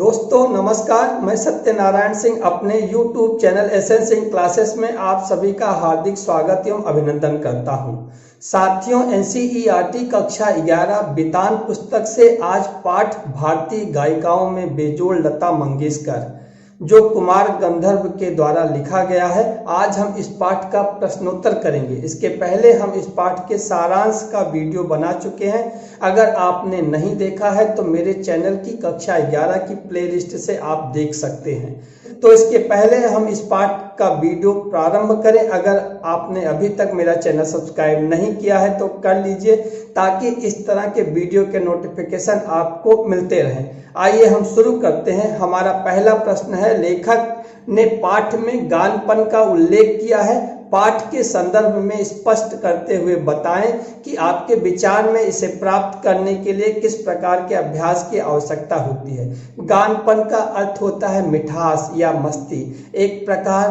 दोस्तों नमस्कार, मैं सत्यनारायण सिंह अपने YouTube channel SN Singh classes में आप सभी का हार्दिक स्वागत एवं अभिनंदन करता हूं। साथियों, एनसीईआरटी कक्षा 11 बितान पुस्तक से आज पाठ भारतीय गायिकाओं में बेजोड़ लता मंगेशकर जो कुमार गंधर्व के द्वारा लिखा गया है। आज हम इस पाठ का प्रश्नोत्तर करेंगे। इसके पहले हम इस पाठ के सारांश का वीडियो बना चुके हैं। अगर आपने नहीं देखा है तो मेरे चैनल की कक्षा 11 की प्लेलिस्ट से आप देख सकते हैं। तो इसके पहले हम इस पाठ का वीडियो प्रारंभ करें। अगर आपने अभी तक मेरा चैनल सब्सक्राइब नहीं किया है तो कर लीजिए, ताकि इस तरह के वीडियो के नोटिफिकेशन आपको मिलते रहें। आइए हम शुरू करते हैं। हमारा पहला प्रश्न है, लेखक ने पाठ में गानपन का उल्लेख किया है। पाठ के संदर्भ में स्पष्ट करते हुए बताएं कि आपके विचार में इसे प्राप्त करने के लिए किस प्रकार के अभ्यास की आवश्यकता होती है। गानपन का अर्थ होता है मिठास या मस्ती, एक प्रकार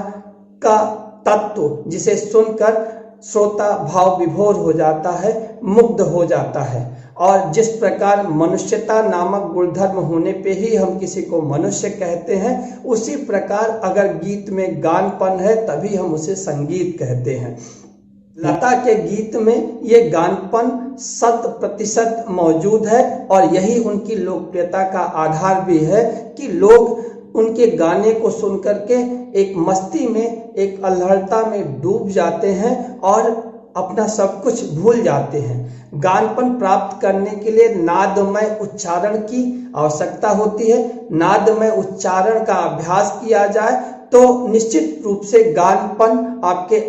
का तत्व जिसे सुनकर श्रोता भाव विभोर हो जाता है, मुग्ध हो जाता है। और जिस प्रकार मनुष्यता नामक गुणधर्म होने पे ही हम किसी को मनुष्य कहते हैं, उसी प्रकार अगर गीत में गानपन है तभी हम उसे संगीत कहते हैं। लता के गीत में ये गानपन 100% मौजूद है और यही उनकी लोकप्रियता का आधार भी है कि लोग उनके गाने को सुनकर के एक मस्ती में, एक अल्हड़ता में डूब जाते हैं और अपना सब कुछ भूल जाते हैं। गानपन प्राप्त करने के लिए नादमय उच्चारण की आवश्यकता होती है। नादमय उच्चारण का अभ्यास किया जाए तो निश्चित रूप से गानपन आपके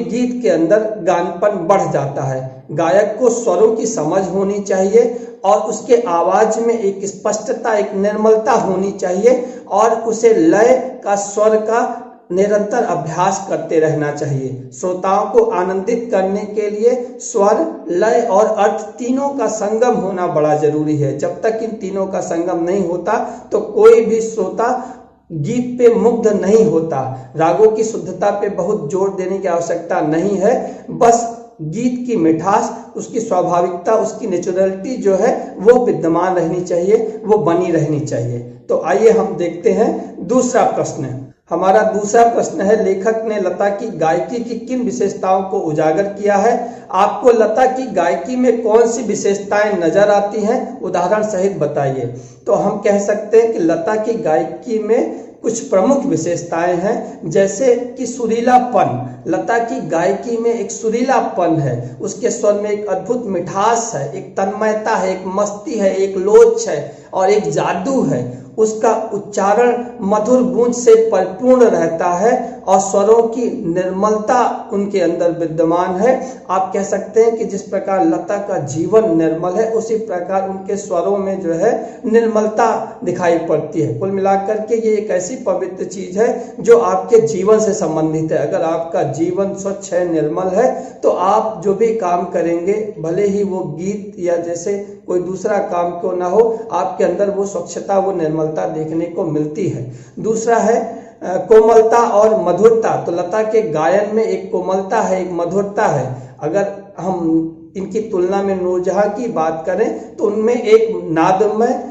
गीत के अंदर गानपन बढ़ जाता है। गायक को स्वरों की समझ होनी चाहिए और उसके आवाज में एक स्पष्टता, एक निर्मलता होनी चाहिए और उसे लय का, स्वर का निरंतर अभ्यास करते रहना चाहिए। श्रोताओं को आनंदित करने के लिए स्वर, लय और अर्थ तीनों का संगम होना बड़ा जरूरी है। जब तक इन तीनों का संगम नहीं होता तो कोई भी श्रोता गीत पे मुग्ध नहीं होता। रागों की शुद्धता पे बहुत जोर देने की आवश्यकता नहीं है, बस गीत की मिठास, उसकी स्वाभाविकता, उसकी नेचुरलिटी जो है वो विद्यमान रहनी चाहिए, वो बनी रहनी चाहिए। तो आइए हम देखते हैं दूसरा प्रश्न। हमारा दूसरा प्रश्न है, लेखक ने लता की गायकी की किन विशेषताओं को उजागर किया है। आपको लता की गायकी में कौन सी विशेषताएं नजर आती हैं, उदाहरण सहित बताइए। तो हम कह सकते हैं कि लता की गायकी में कुछ प्रमुख विशेषताएं हैं, जैसे कि सुरीलापन। लता की गायकी में एक सुरीलापन है, उसके स्वर में एक अद्भुत मिठास है, एक तन्मयता है, एक मस्ती है, एक लोच है और एक जादू है। उसका उच्चारण मधुर गूंज से परिपूर्ण रहता है और स्वरों की निर्मलता उनके अंदर विद्यमान है। आप कह सकते हैं कि जिस प्रकार लता का जीवन निर्मल है, उसी प्रकार उनके स्वरों में जो है निर्मलता दिखाई पड़ती है। कुल मिलाकर के ये एक ऐसी पवित्र चीज है जो आपके जीवन से संबंधित है। अगर आपका जीवन स्वच्छ है, निर्मल है, तो आप जो भी काम करेंगे, भले ही वो गीत या जैसे कोई दूसरा काम क्यों ना हो, आपके अंदर वो स्वच्छता, वो निर्मलता देखने को मिलती है। दूसरा है कोमलता और मधुरता। तो लता के गायन में एक कोमलता है, एक मधुरता है। अगर हम इनकी तुलना में नूरजहां की बात करें तो उनमें एक नादमय,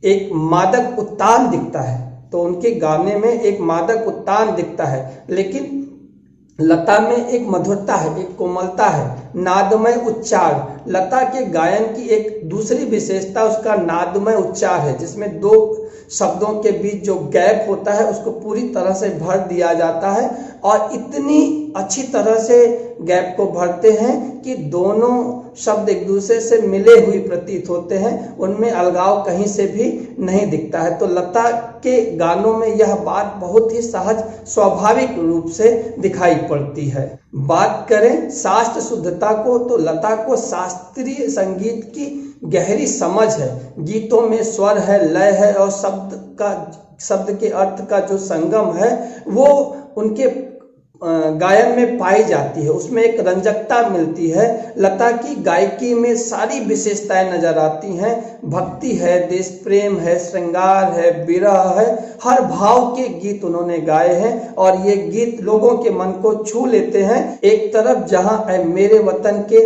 एक मादक उत्तान दिखता है। तो उनके गाने में एक मादक उत्तान दिखता है, लेकिन लता में एक मधुरता है, एक कोमलता है, नादमय उच्चार। लता के गायन की एक दूसरी विशेषता उसका नादमय उच्चार है, जिसमें दो शब्दों के बीच जो गैप होता है उसको पूरी तरह से भर दिया जाता है और इतनी अच्छी तरह से गैप को भरते हैं कि दोनों शब्द एक दूसरे से मिले हुए प्रतीत होते हैं, उनमें अलगाव कहीं से भी नहीं दिखता है। तो लता के गानों में यह बात बहुत ही सहज, स्वाभाविक रूप से दिखाई पड़ती है। बात करें शास्त्र शुद्धता को, तो लता को शास्त्रीय संगीत की गहरी समझ है। गीतों में स्वर है, लय है और शब्द के अर्थ का जो संगम है वो उनके गायन में पाई जाती है। उसमें एक रंजकता मिलती है। लता की गायकी में सारी विशेषताएं नजर आती हैं। भक्ति है, देश प्रेम है, श्रृंगार है, विरह है, हर भाव के गीत उन्होंने गाए हैं और ये गीत लोगों के मन को छू लेते हैं। एक तरफ जहां मेरे वतन के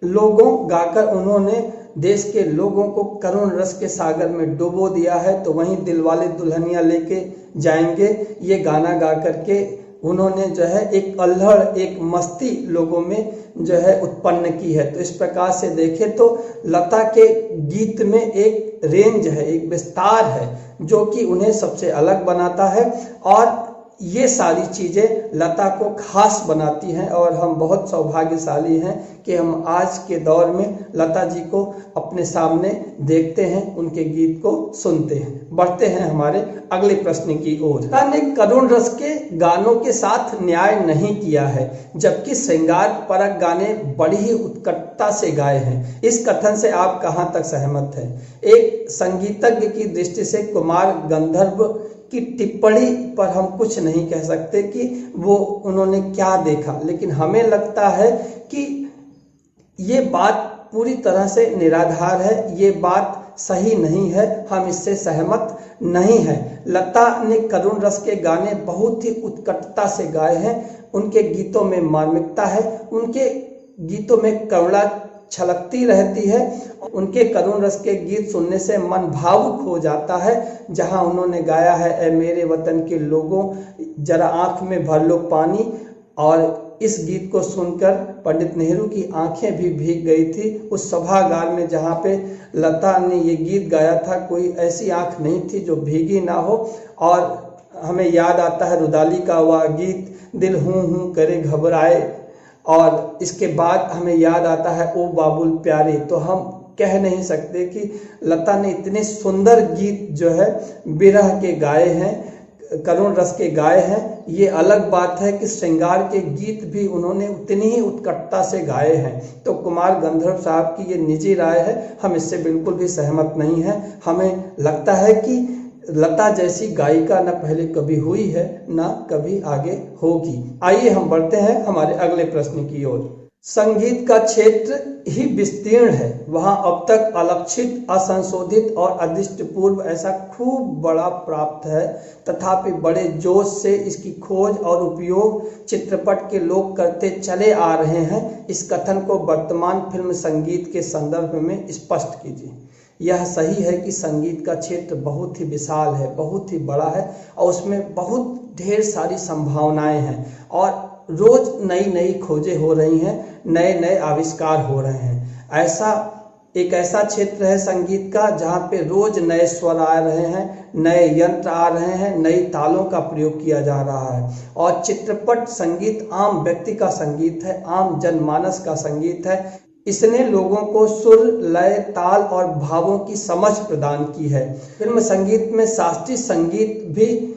लोगों गाकर उन्होंने देश के लोगों को करुण रस के सागर में डुबो दिया है, तो वहीं दिलवाले दुल्हनिया लेके जाएंगे ये गाना गा करके उन्होंने जो है एक अल्हड़, एक मस्ती लोगों में जो है उत्पन्न की है। तो इस प्रकार से देखें तो लता के गीत में एक रेंज है, एक विस्तार है जो कि उन्हें सबसे अलग बनाता है, और ये सारी चीजें लता को खास बनाती हैं। और हम बहुत सौभाग्यशाली हैं कि हम आज के दौर में लता जी को अपने सामने देखते हैं, उनके गीत को सुनते हैं। बढ़ते हैं हमारे अगले प्रश्न की ओर। लता ने करुण रस के गानों के साथ न्याय नहीं किया है, जबकि श्रृंगार परक गाने बड़ी ही उत्कटता से गाए हैं। इस कथन से आप कहां तक सहमत हैं? एक संगीतज्ञ की दृष्टि से कुमार गंधर्व की टिप्पणी पर हम कुछ नहीं कह सकते कि वो उन्होंने क्या देखा, लेकिन हमें लगता है कि ये बात पूरी तरह से निराधार है, ये बात सही नहीं है, हम इससे सहमत नहीं है। लता ने करुण रस के गाने बहुत ही उत्कटता से गाए हैं, उनके गीतों में मार्मिकता है, उनके गीतों में करुणा छलकती रहती है। उनके करुण रस के गीत सुनने से मन भावुक हो जाता है। जहां उन्होंने गाया है, ए मेरे वतन के लोगों जरा आंख में भर लो पानी, और इस गीत को सुनकर पंडित नेहरू की आंखें भी भीग गई थी। उस सभागार में जहां पे लता ने ये गीत गाया था, कोई ऐसी आंख नहीं थी जो भीगी ना हो। और हमें याद आता है रुदाली का वह गीत, दिल हूं करे घबराए, और इसके बाद हमें याद आता है ओ बाबुल प्यारे। तो हम कह नहीं सकते कि लता ने इतने सुंदर गीत जो है विरह के गाए हैं, करुण रस के गाए हैं। ये अलग बात है कि श्रृंगार के गीत भी उन्होंने उतनी ही उत्कटता से गाए हैं। तो कुमार गंधर्व साहब की ये निजी राय है, हम इससे बिल्कुल भी सहमत नहीं हैं। हमें लगता है कि लता जैसी गायिका न पहले कभी हुई है, न कभी आगे होगी। आइए हम बढ़ते हैं हमारे अगले प्रश्न की ओर। संगीत का क्षेत्र ही विस्तीर्ण है, वहां अब तक अलक्षित, असंशोधित और अदृष्टपूर्व ऐसा खूब बड़ा प्राप्त है, तथापि बड़े जोश से इसकी खोज और उपयोग चित्रपट के लोग करते चले आ रहे हैं। इस कथन को वर्तमान फिल्म संगीत के संदर्भ में स्पष्ट कीजिए। यह सही है कि संगीत का क्षेत्र बहुत ही विशाल है, बहुत ही बड़ा है, और उसमें बहुत ढेर सारी संभावनाएं हैं, और रोज नई नई खोजें हो रही हैं, नए नए आविष्कार हो रहे हैं। एक ऐसा क्षेत्र है संगीत का जहाँ पे रोज नए स्वर आ रहे हैं, नए यंत्र आ रहे हैं, नई तालों का प्रयोग किया जा रहा है। और चित्रपट संगीत आम व्यक्ति का संगीत है, आम जनमानस का संगीत है। इसने लोगों को सुर, लय, ताल और भावों की समझ प्रदान की है। फिल्म संगीत में शास्त्रीय संगीत भी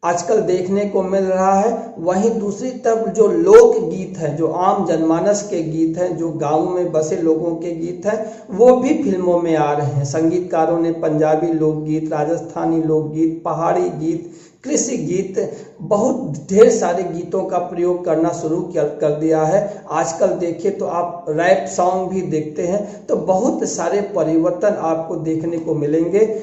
आजकल देखने को मिल रहा है। वहीं दूसरी तरफ जो लोक गीत है, जो आम जनमानस के गीत हैं, जो गाँव में बसे लोगों के गीत हैं, वो भी फिल्मों में आ रहे हैं। संगीतकारों ने पंजाबी लोकगीत, राजस्थानी लोकगीत, पहाड़ी गीत, कृषि गीत, बहुत ढेर सारे गीतों का प्रयोग करना शुरू कर दिया है। आजकल देखिए तो आप रैप सॉन्ग भी देखते हैं, तो बहुत सारे परिवर्तन आपको देखने को मिलेंगे।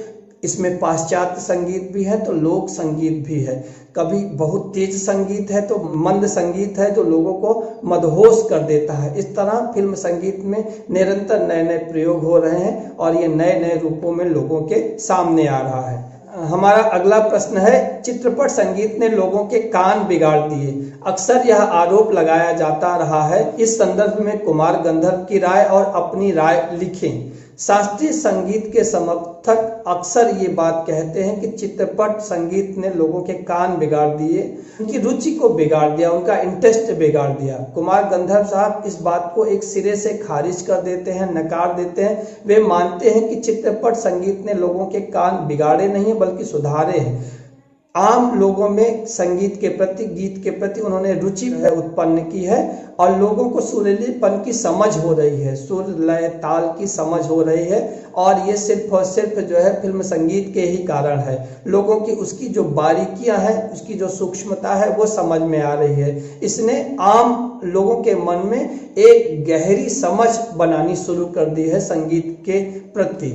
इसमें पाश्चात्य संगीत भी है तो लोक संगीत भी है। कभी बहुत तेज संगीत है तो मंद संगीत है जो लोगों को मदहोश कर देता है। इस तरह फिल्म संगीत में निरंतर नए नए प्रयोग हो रहे हैं और ये नए नए रूपों में लोगों के सामने आ रहा है। हमारा अगला प्रश्न है, चित्रपट संगीत ने लोगों के कान बिगाड़ दिए। अक्सर यह आरोप लगाया जाता रहा है। इस संदर्भ में कुमार गंधर्व की राय और अपनी राय लिखें। शास्त्रीय संगीत के समर्थक अक्सर ये बात कहते हैं कि चित्रपट संगीत ने लोगों के कान बिगाड़ दिए, उनकी रुचि को बिगाड़ दिया, उनका इंटरेस्ट बिगाड़ दिया। कुमार गंधर्व साहब इस बात को एक सिरे से खारिज कर देते हैं, नकार देते हैं। वे मानते हैं कि चित्रपट संगीत ने लोगों के कान बिगाड़े नहीं बल्कि सुधारे हैं। आम लोगों में संगीत के प्रति, गीत के प्रति उन्होंने रुचि उत्पन्न की है और लोगों को सुरीलीपन की समझ हो रही है, सुर, लय, ताल की समझ हो रही है। और ये सिर्फ और सिर्फ जो है फिल्म संगीत के ही कारण है। लोगों की उसकी जो बारीकियां हैं, उसकी जो सूक्ष्मता है वो समझ में आ रही है। इसने आम लोगों के मन में एक गहरी समझ बनानी शुरू कर दी है संगीत के प्रति।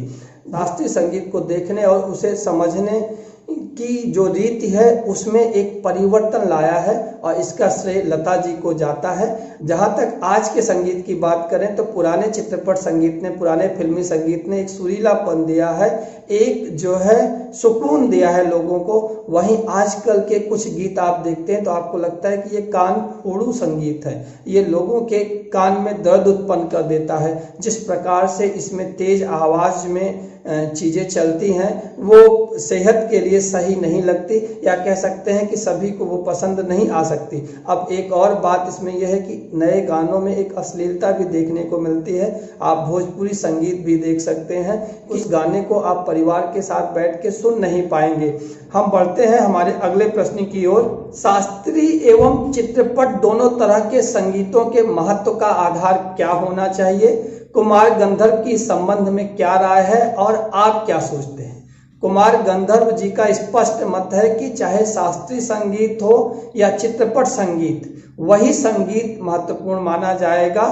शास्त्रीय संगीत को देखने और उसे समझने की जो रीति है उसमें एक परिवर्तन लाया है और इसका श्रेय लता जी को जाता है। जहाँ तक आज के संगीत की बात करें तो पुराने चित्रपट संगीत ने, पुराने फिल्मी संगीत ने एक सुरीलापन दिया है, एक जो है सुकून दिया है लोगों को। वहीं आजकल के कुछ गीत आप देखते हैं तो आपको लगता है कि ये कान फोड़ू संगीत है, ये लोगों के कान में दर्द उत्पन्न कर देता है। जिस प्रकार से इसमें तेज आवाज में चीजें चलती हैं वो सेहत के लिए सही नहीं लगती, या कह सकते हैं कि सभी को वो पसंद नहीं आ सकती। अब एक और बात इसमें यह है कि नए गानों में एक अश्लीलता भी देखने को मिलती है। आप भोजपुरी संगीत भी देख सकते हैं, उस गाने को आप परिवार के साथ बैठ के सुन नहीं पाएंगे। हम बढ़ते हैं हमारे अगले प्रश्न की ओर। शास्त्रीय एवं चित्रपट दोनों तरह के संगीतों के महत्व का आधार क्या होना चाहिए? कुमार गंधर्व की संबंध में क्या राय है और आप क्या सोचते हैं? कुमार गंधर्व जी का स्पष्ट मत है कि चाहे शास्त्रीय संगीत हो या चित्रपट संगीत, वही संगीत महत्वपूर्ण माना जाएगा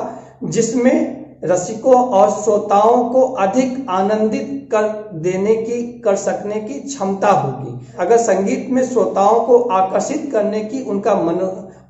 जिसमें रसिकों और श्रोताओं को अधिक आनंदित कर सकने की क्षमता होगी। अगर संगीत में श्रोताओं को आकर्षित करने की,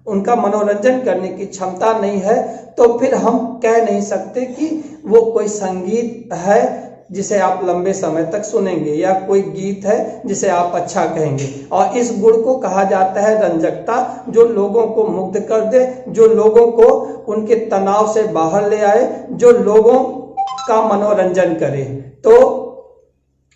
उनका मनोरंजन करने की क्षमता नहीं है तो फिर हम कह नहीं सकते कि वो कोई संगीत है जिसे आप लंबे समय तक सुनेंगे, या कोई गीत है जिसे आप अच्छा कहेंगे। और इस गुण को कहा जाता है रंजकता, जो लोगों को मुग्ध कर दे, जो लोगों को उनके तनाव से बाहर ले आए, जो लोगों का मनोरंजन करे। तो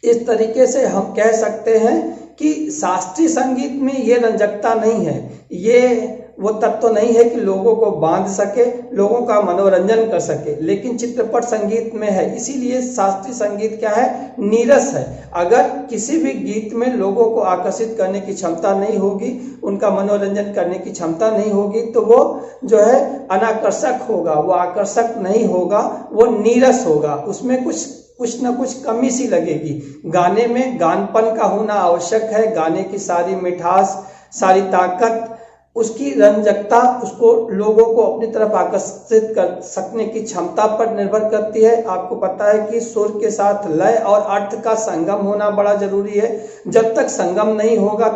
इस तरीके से हम कह सकते हैं कि शास्त्रीय संगीत में ये रंजकता नहीं है, ये वो तत्व नहीं है कि लोगों को बांध सके, लोगों का मनोरंजन कर सके, लेकिन चित्रपट संगीत में है। इसीलिए शास्त्रीय संगीत क्या है? नीरस है। अगर किसी भी गीत में लोगों को आकर्षित करने की क्षमता नहीं होगी, उनका मनोरंजन करने की क्षमता नहीं होगी, तो वो जो है अनाकर्षक होगा, वो आकर्षक नहीं होगा, वो नीरस होगा, उसमें कुछ न कुछ कमी सी लगेगी। गाने में गानपन का होना आवश्यक है, गाने की सारी मिठास, सारी ताकत, उसकी रंजकता उसको लोगों को अपनी तरफ आकर्षित कर सकने की क्षमता पर निर्भर करती है। आपको पता है कि सुर के साथ लय और अर्थ का संगम होना बड़ा जरूरी है। जब तक संगम नहीं होगा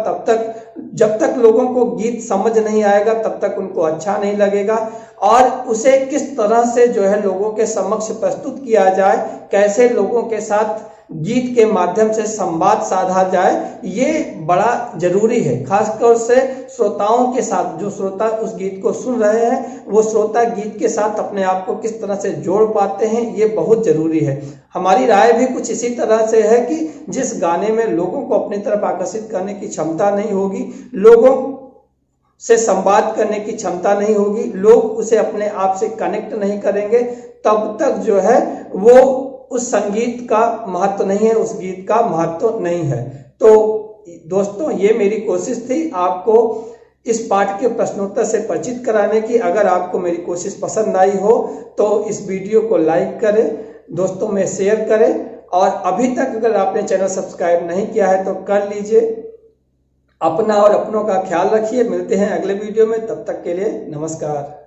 जब तक लोगों को गीत समझ नहीं आएगा तब तक उनको अच्छा नहीं लगेगा। और उसे किस तरह से जो है लोगों के समक्ष प्रस्तुत किया जाए, कैसे लोगों के साथ गीत के माध्यम से संवाद साधा जाए, ये बड़ा जरूरी है। खासतौर से श्रोताओं के साथ, जो श्रोता उस गीत को सुन रहे हैं, वो श्रोता गीत के साथ अपने आप को किस तरह से जोड़ पाते हैं, ये बहुत जरूरी है। हमारी राय भी कुछ इसी तरह से है कि जिस गाने में लोगों को अपनी तरफ आकर्षित करने की क्षमता नहीं होगी, लोगों से संवाद करने की क्षमता नहीं होगी, लोग उसे अपने आप से कनेक्ट नहीं करेंगे, तब तक जो है वो उस संगीत का महत्व नहीं है, उस गीत का महत्व नहीं है। तो दोस्तों, ये मेरी कोशिश थी आपको इस पाठ के प्रश्नोत्तर से परिचित कराने की। अगर आपको मेरी कोशिश पसंद आई हो तो इस वीडियो को लाइक करें, दोस्तों में शेयर करें, और अभी तक अगर आपने चैनल सब्सक्राइब नहीं किया है तो कर लीजिए। अपना और अपनों का ख्याल रखिए। मिलते हैं अगले वीडियो में, तब तक के लिए नमस्कार।